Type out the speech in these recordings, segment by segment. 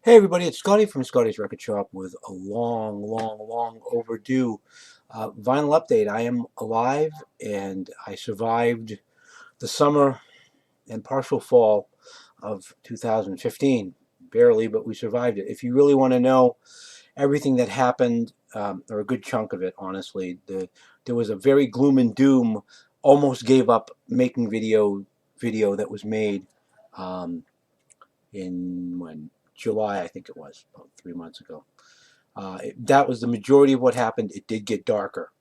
Hey everybody, it's Scotty from Scotty's Record Shop with a long overdue vinyl update. I am alive and I survived the summer and partial fall of 2015. Barely, but we survived it. If you really want to know everything that happened, or a good chunk of it, honestly, there was a very gloom and doom, almost gave up making video that was made in when July, I think it was, about 3 months ago. That was the majority of what happened. It did get darker.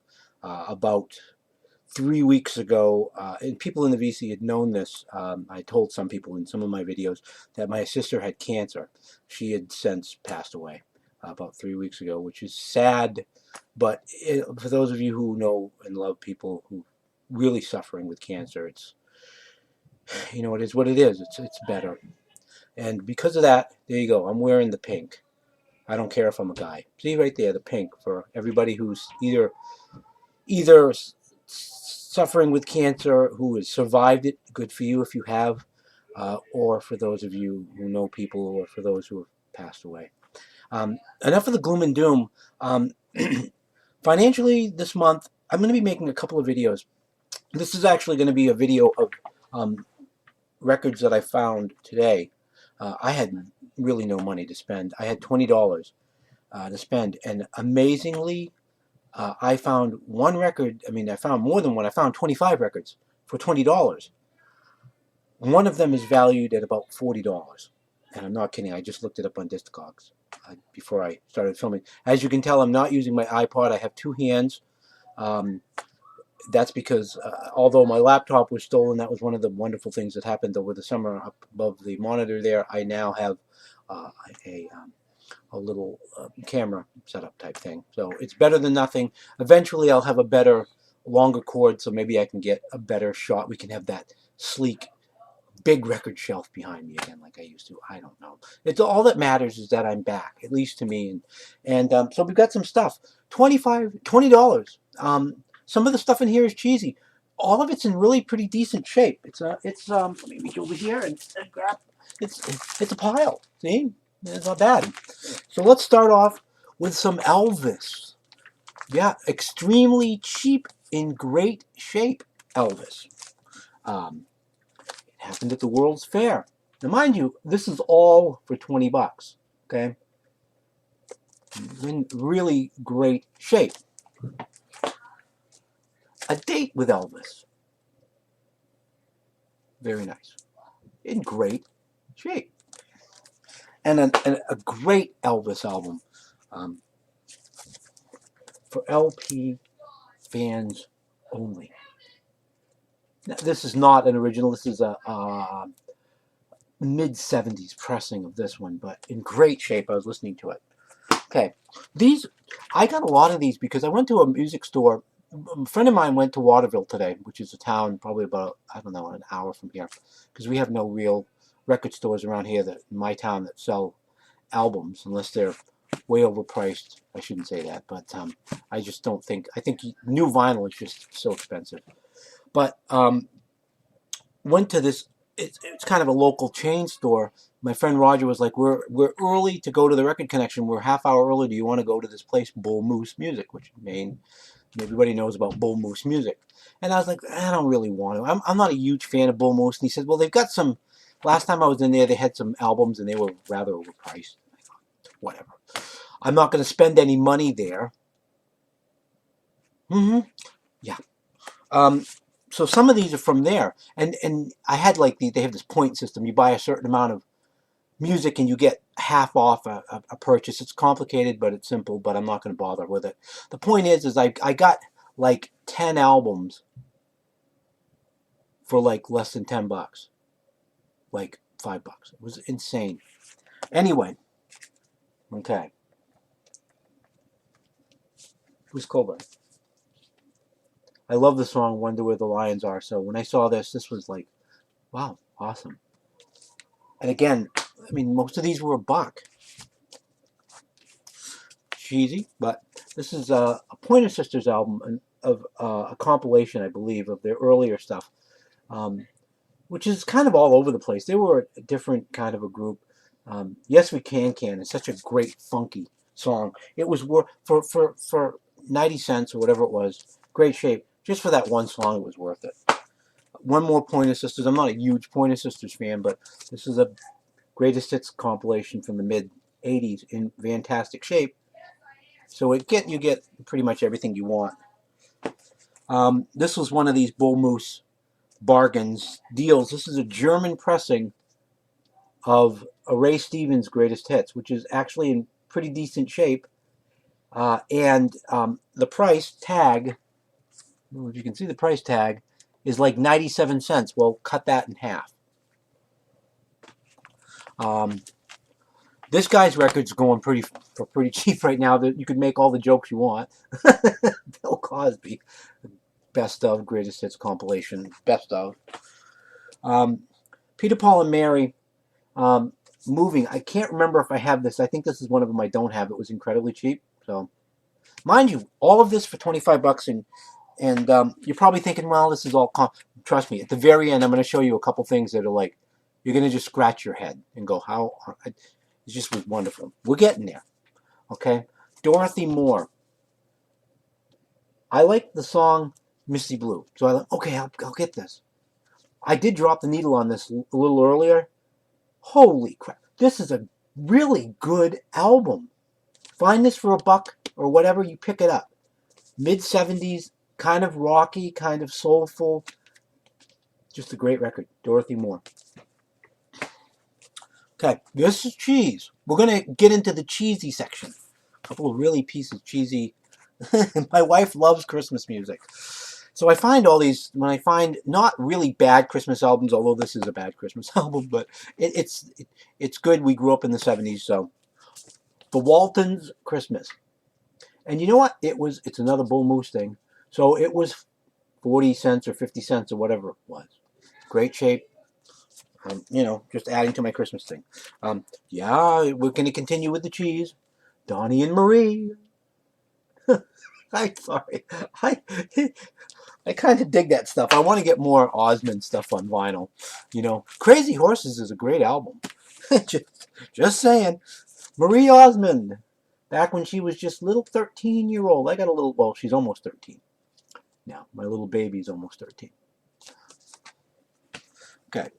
About 3 weeks ago, and people in the VC had known this. I told some people in some of my videos that my sister had cancer. She had since passed away about 3 weeks ago, which is sad. But for those of you who know and love people who really suffering with cancer, it is what it is. It's better. And because of that, there you go. I'm wearing the pink. I don't care if I'm a guy. See right there, the pink for everybody who's either suffering with cancer, who has survived it. Good for you if you have, or for those of you who know people, or for those who have passed away. Enough of the gloom and doom. Um, Financially, this month I'm going to be making a couple of videos. This is actually going to be a video of records that I found today. I had really no money to spend. I had $20 to spend, and amazingly, I found one record. I mean, I found more than one. I found 25 records for $20. One of them is valued at about $40, and I'm not kidding. I just looked it up on Discogs before I started filming. As you can tell, I'm not using my iPod. I have two hands. Um, that's because although my laptop was stolen, that was one of the wonderful things that happened over the summer. Up above the monitor there, I now have uh, a little camera setup type thing. So it's better than nothing. Eventually, I'll have a better, longer cord, so maybe I can get a better shot. We can have that sleek, big record shelf behind me again, like I used to. I don't know. It's all that matters is that I'm back, at least to me. And so we've got some stuff. $20. Some of the stuff in here is cheesy. All of it's in really pretty decent shape. Let me reach over here and grab. It's a pile. See, it's not bad. So let's start off with some Elvis. Yeah, extremely cheap, in great shape Elvis. Um, it happened at the World's Fair. Now, mind you, this is all for $20. Okay, in really great shape. A date with Elvis. Very nice. In great shape. And a great Elvis album um, for LP fans only. Now, this is not an original. This is a mid-70s pressing of this one, but in great shape. I was listening to it. Okay, I got a lot of these because I went to a music store. A friend of mine went to Waterville today, which is a town probably about, I don't know, an hour from here, because we have no real record stores around here in my town that sell albums, unless they're way overpriced. I shouldn't say that, but I just don't think, I think new vinyl is just so expensive. But went to this, it's kind of a local chain store. My friend Roger was like, we're early to go to the Record Connection. We're a half hour early. Do you want to go to this place, Bull Moose Music, which in Maine, everybody knows about Bull Moose Music. And I was like, I don't really want to. I'm not a huge fan of Bull Moose. And he said, well, they've got some, last time I was in there, they had some albums and they were rather overpriced. I thought, whatever. I'm not going to spend any money there. Yeah. Um, so some of these are from there. And I had like they have this point system. You buy a certain amount of music and you get half off a purchase. It's complicated, but it's simple, but I'm not going to bother with it. The point is I got like 10 albums for like less than $10, like $5. It was insane. Anyway, okay. Who's Cobra? I love the song Wonder Where the Lions Are. So when I saw this was like, wow, awesome. And again, I mean, most of these were $1. Cheesy, but this is a Pointer Sisters album of a compilation, I believe, of their earlier stuff, which is kind of all over the place. They were a different kind of a group. Yes We Can is such a great funky song. It was for 90 cents or whatever it was. Great shape. Just for that one song, it was worth it. One more Pointer Sisters. I'm not a huge Pointer Sisters fan, but this is a greatest hits compilation from the mid '80s in fantastic shape. So you get pretty much everything you want. This was one of these Bull Moose bargains deals. This is a German pressing of a Ray Stevens greatest hits, which is actually in pretty decent shape. And the price tag, if you can see the price tag, is like 97 cents. Well, cut that in half. This guy's record's going pretty cheap right now. That you could make all the jokes you want. Bill Cosby, best of greatest hits compilation, best of. Peter, Paul, and Mary, moving. I can't remember if I have this. I think this is one of them I don't have. It was incredibly cheap. So, mind you, all of this for $25, and you're probably thinking, well, this is all. Trust me. At the very end, I'm going to show you a couple things that are like you're going to just scratch your head and go, how. It just was wonderful. We're getting there. Okay? Dorothy Moore. I like the song Misty Blue. So I thought, okay, I'll get this. I did drop the needle on this a little earlier. Holy crap. This is a really good album. Find this for $1 or whatever, you pick it up. Mid-70s, kind of rocky, kind of soulful. Just a great record. Dorothy Moore. Okay, this is cheese. We're going to get into the cheesy section. A couple of really pieces of cheesy. My wife loves Christmas music. So I find all these, when I find not really bad Christmas albums, although this is a bad Christmas album, but it's good. We grew up in the 70s, so. The Waltons' Christmas. And you know what? It's another Bull Moose thing. So it was 40 cents or 50 cents or whatever it was. Great shape. Just adding to my Christmas thing. Yeah, we're going to continue with the cheese. Donnie and Marie. I'm sorry. I kind of dig that stuff. I want to get more Osmond stuff on vinyl. Crazy Horses is a great album. just saying. Marie Osmond. Back when she was just little 13-year-old. I got a little, well, she's almost 13. Now, my little baby's almost 13. Okay.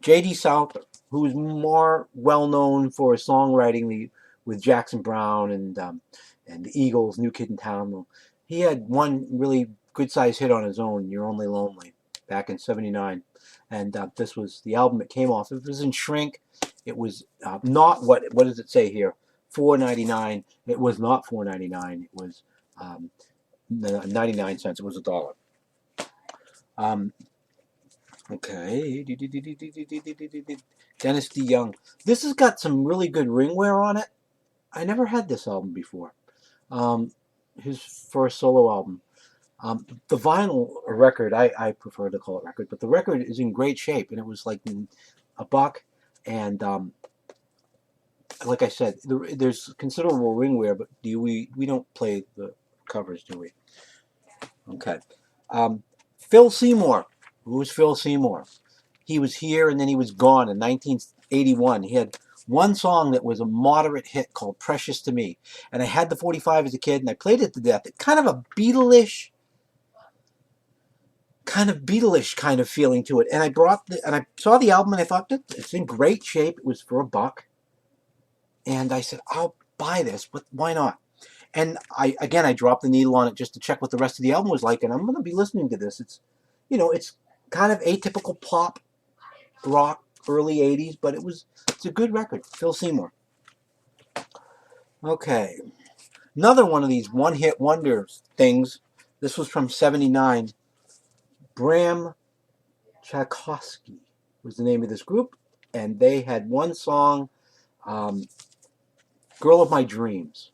J.D. Souther, who is more well-known for his songwriting with Jackson Browne and the Eagles, New Kid in Town. He had one really good-sized hit on his own, You're Only Lonely, back in '79. And this was the album it came off. It was in shrink. It was not, what does it say here? $4.99. It was not $4.99. It was 99 cents. It was $1. Okay. Dennis D. Young. This has got some really good ringware on it. I never had this album before. His first solo album. The vinyl record, I prefer to call it record, but the record is in great shape, and it was like $1. And like I said, there's considerable ringware, but we don't play the covers, do we? Okay. Phil Seymour. Who's Phil Seymour? He was here and then he was gone in 1981. He had one song that was a moderate hit called Precious to Me. And I had the 45 as a kid and I played it to death. It's kind of a Beatles-ish kind of feeling to it. And I saw the album and I thought, it's in great shape. It was for $1. And I said, I'll buy this, but why not? And I dropped the needle on it just to check what the rest of the album was like. And I'm going to be listening to this. It's kind of atypical pop rock, early 80s, but it's a good record. Phil Seymour. Okay. Another one of these one-hit wonder things. This was from '79. Bram Tchaikovsky was the name of this group, and they had one song, Girl of My Dreams,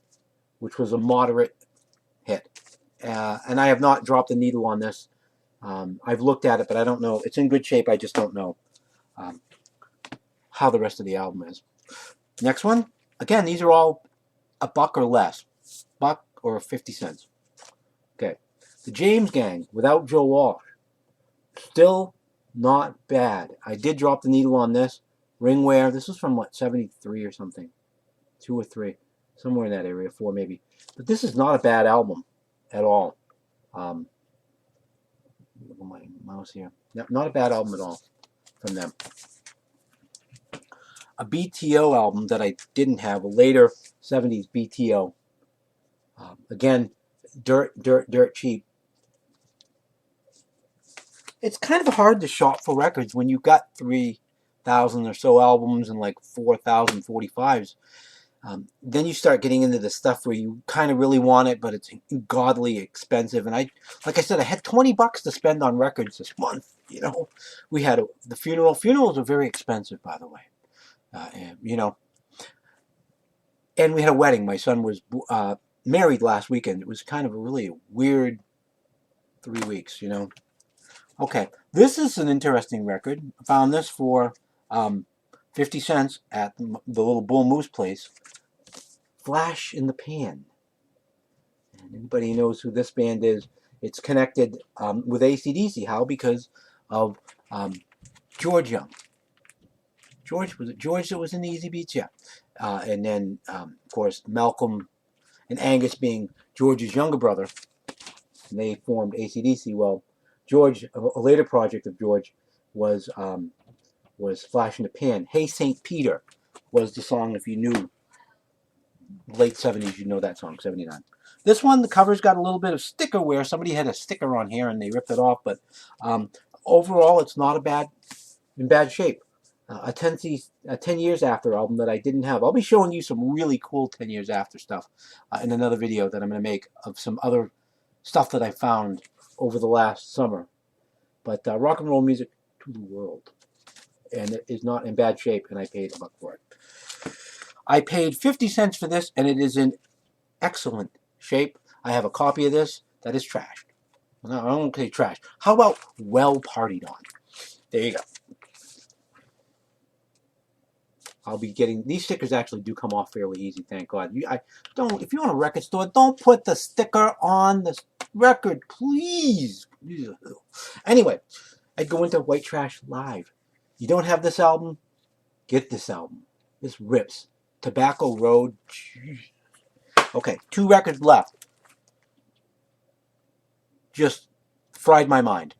which was a moderate hit. And I have not dropped the needle on this. I've looked at it, but I don't know. It's in good shape. I just don't know how the rest of the album is. Next one. Again, these are all $1 or less. $1 or 50 cents. Okay. The James Gang, without Joe Walsh. Still not bad. I did drop the needle on this. Ringwear. This was from, what, 73 or something. 2 or 3. Somewhere in that area, 4 maybe. But this is not a bad album at all. My mouse here. Not a bad album at all from them. A BTO album that I didn't have, a later 70s BTO. Again, dirt cheap. It's kind of hard to shop for records when you've got 3,000 or so albums and like 4,000 45s. Then you start getting into the stuff where you kind of really want it, but it's godly expensive. And like I said, I had $20 to spend on records this month. You know, we had the funeral. Funerals are very expensive, by the way. And, you know, and we had a wedding. My son was married last weekend. It was kind of a really weird 3 weeks, you know. Okay, this is an interesting record. I found this for 50 cents at the little Bull Moose place. Flash in the Pan. And anybody knows who this band is, it's connected with AC/DC. How? Because of George Young. Was it George that was in the Easy Beats? Yeah. And then, of course, Malcolm and Angus being George's younger brother. And they formed AC/DC. Well, George, a later project of George, was Flash in the Pan. Hey St. Peter was the song. If you knew late 70s, you know that song, 79. This one, the cover's got a little bit of sticker wear. Somebody had a sticker on here and they ripped it off, but overall, it's not in bad shape. A 10 years after album that I didn't have. I'll be showing you some really cool 10 years after stuff in another video that I'm going to make of some other stuff that I found over the last summer. But rock and roll music to the world. And it is not in bad shape, and I paid $1 for it. I paid 50 cents for this, and it is in excellent shape. I have a copy of this that is trashed. No, I don't say trash. How about well partied on? There you go. I'll be getting these stickers. Actually, do come off fairly easy, thank God. If you're in a record store, don't put the sticker on the record, please. Anyway, I'd go into White Trash Live. You don't have this album? Get this album. This rips. Tobacco Road. Okay, 2 records left. Just fried my mind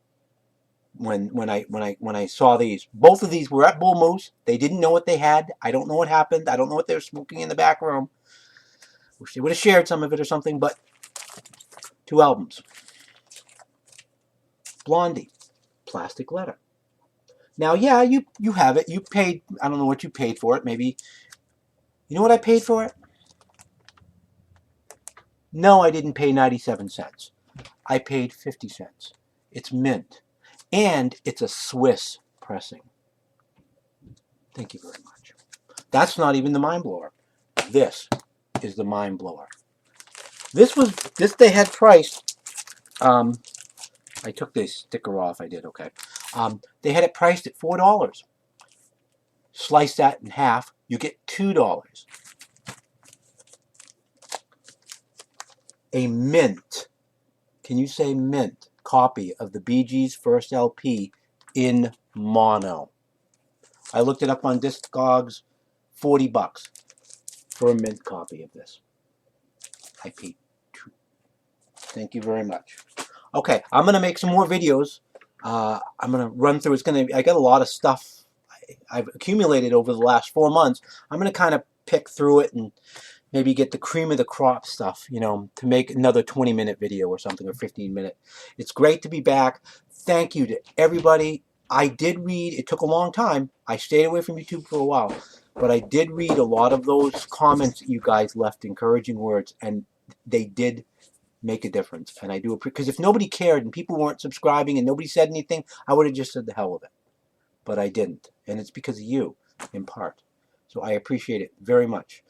when I saw these. Both of these were at Bull Moose. They didn't know what they had. I don't know what happened. I don't know what they were smoking in the back room. Wish they would have shared some of it or something, but 2 albums. Blondie, Plastic Letter. Now, yeah, you have it. You paid, I don't know what you paid for it. Maybe, you know what I paid for it? No, I didn't pay 97 cents. I paid 50 cents. It's mint. And it's a Swiss pressing. Thank you very much. That's not even the mind blower. This is the mind blower. This they had priced. I took this sticker off. I did, okay. They had it priced at $4. Slice that in half, you get $2. A mint, can you say mint, copy of the Bee Gees' first LP in mono. I looked it up on Discogs, $40 for a mint copy of this. I paid $2. Thank you very much. Okay, I'm going to make some more videos. I'm going to run through. I got a lot of stuff I've accumulated over the last 4 months. I'm going to kind of pick through it and maybe get the cream of the crop stuff, you know, to make another 20-minute video or something, or 15-minute. It's great to be back. Thank you to everybody. I did read. It took a long time. I stayed away from YouTube for a while, but I did read a lot of those comments that you guys left, encouraging words, and they did make a difference. And I do appreciate, because if nobody cared and people weren't subscribing and nobody said anything, I would have just said the hell with it. But I didn't, and it's because of you, in part. So I appreciate it very much.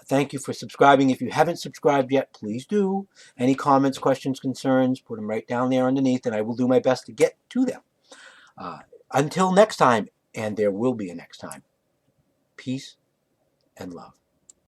Thank you for subscribing. If you haven't subscribed yet, please do. Any comments, questions, concerns, put them right down there underneath, and I will do my best to get to them. Until next time, and there will be a next time, peace and love.